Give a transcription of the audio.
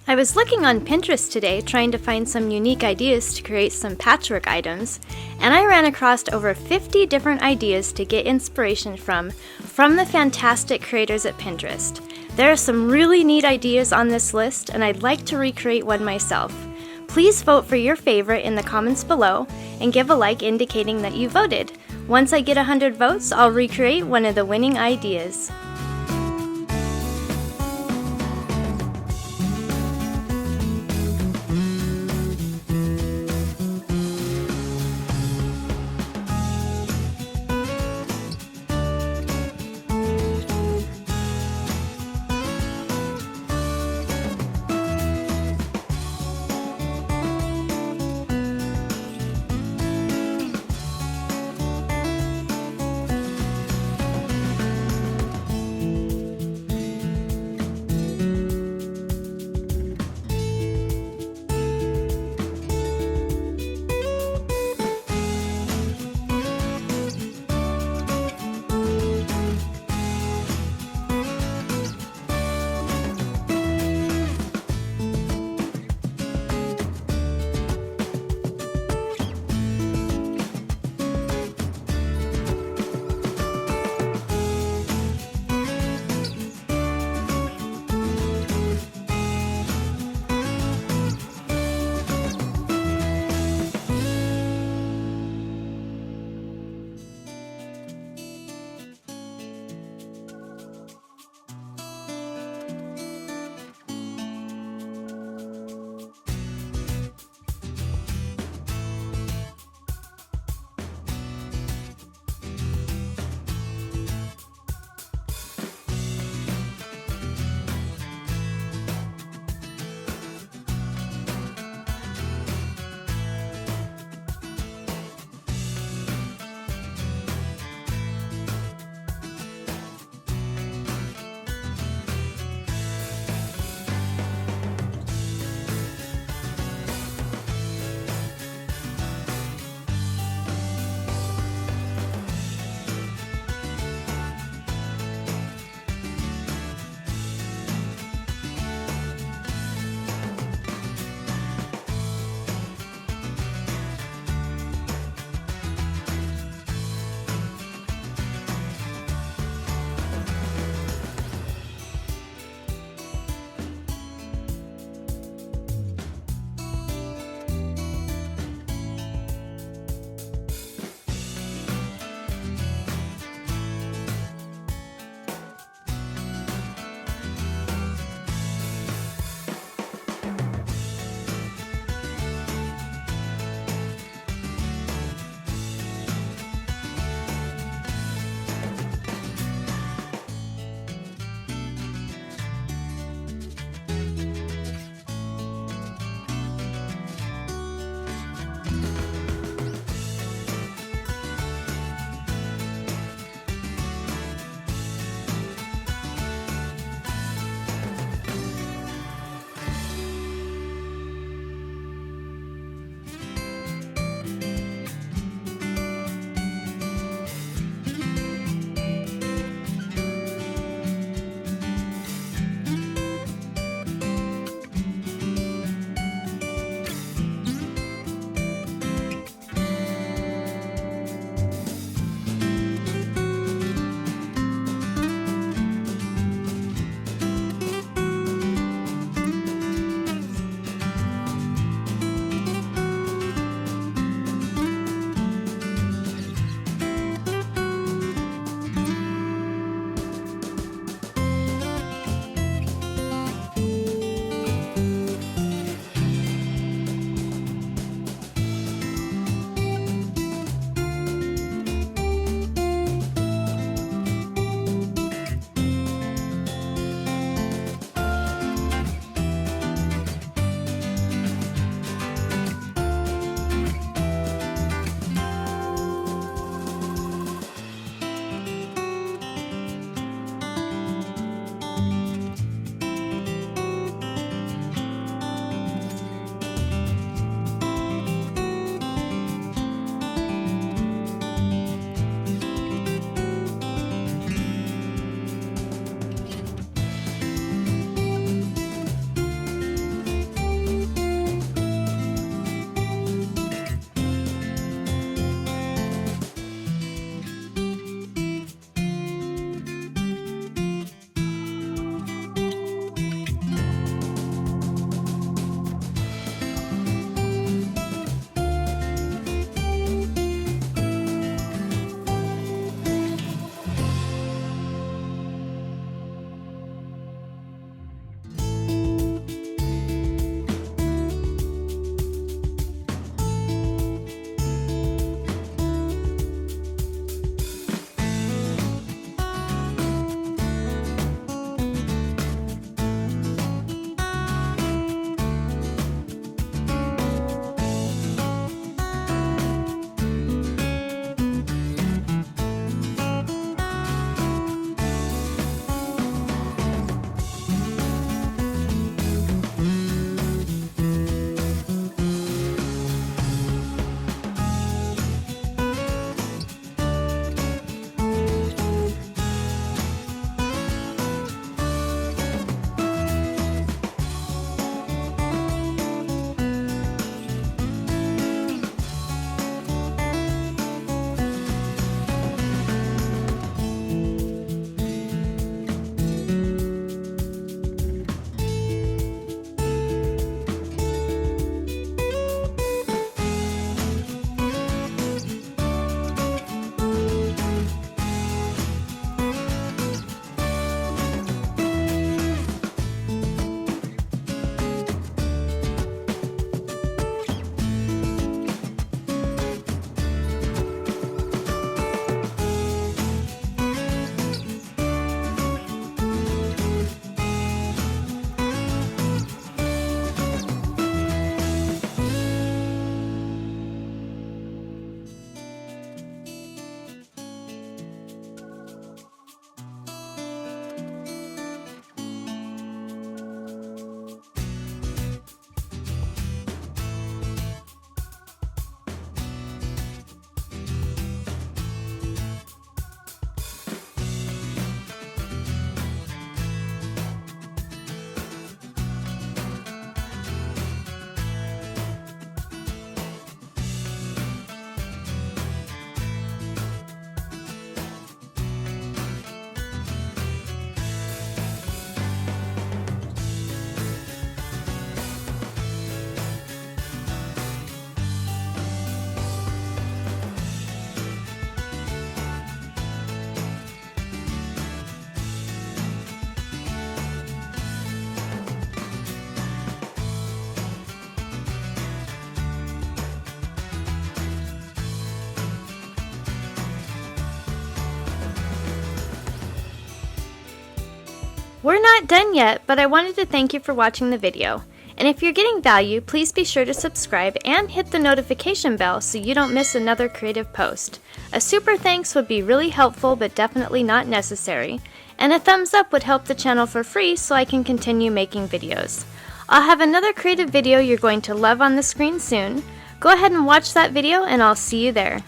I was looking on Pinterest today trying to find some unique ideas to create some patchwork items, and I ran across over 50 different ideas to get inspiration from the fantastic creators at Pinterest. There are some really neat ideas on this list, and I'd like to recreate one myself. Please vote for your favorite in the comments below and give a like indicating that you voted. Once I get 100 votes, I'll recreate one of the winning ideas. We're not done yet, but I wanted to thank you for watching the video. And if you're getting value, please be sure to subscribe and hit the notification bell so you don't miss another creative post. A super thanks would be really helpful but definitely not necessary. And a thumbs up would help the channel for free so I can continue making videos. I'll have another creative video you're going to love on the screen soon. Go ahead and watch that video and I'll see you there.